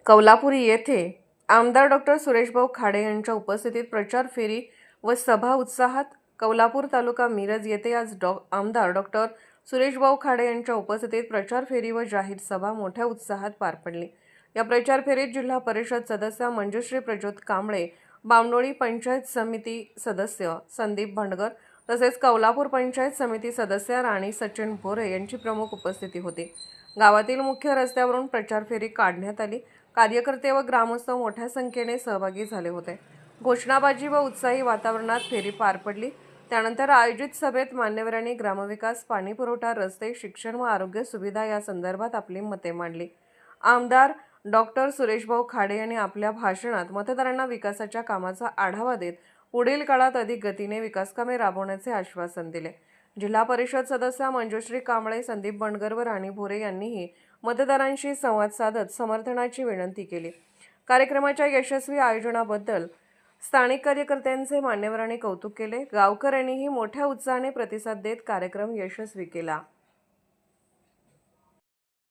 कौलापूर येथे आमदार डॉक्टर सुरेशभाऊ खाडे यांच्या उपस्थितीत प्रचार फेरी व सभा उत्साहात कौलापूर तालुका मिरज येथे आज आमदार डॉक्टर सुरेशभाऊ खाडे यांच्या उपस्थितीत प्रचार फेरी व जाहीर सभा मोठ्या उत्साहात पार पडली। या प्रचार फेरीत जिल्हा परिषद सदस्य मंजुश्री प्रज्योत कांबळे, बामणोळी पंचायत समिती सदस्य संदीप भंडगर तसेच कौलापूर पंचायत समिती सदस्य राणी सचिन भोरे यांची प्रमुख उपस्थिती होती। गावातील मुख्य रस्त्यावरून प्रचार फेरी काढण्यात आली। कार्यकर्ते व ग्रामस्थ मोठ्या संख्येने सहभागी झाले होते। घोषणाबाजी व उत्साही वातावरणात फेरी पार पडली। त्यानंतर आयोजित सभेत मान्यवरांनी ग्रामविकास, पाणीपुरवठा, रस्ते, शिक्षण व आरोग्य सुविधा या संदर्भात आपली मते मांडली। आमदार डॉक्टर सुरेशभाऊ खाडे यांनी आपल्या भाषणात मतदारांना विकासाच्या कामाचा आढावा देत पुढील काळात अधिक गतीने विकासकामे राबवण्याचे आश्वासन दिले। जिल्हा परिषद सदस्य मंजुश्री कांबळे, संदीप भंडगर व राणी भोरे यांनीही मतदारांशी संवाद साधत समर्थनाची विनंती केली। कार्यक्रमाच्या यशस्वी आयोजनाबद्दल स्थानिक कार्यकर्त्यांचे मान्यवरांनी कौतुक केले। गावकऱ्यांनीही मोठ्या उत्साहाने प्रतिसाद देत कार्यक्रम यशस्वी केला।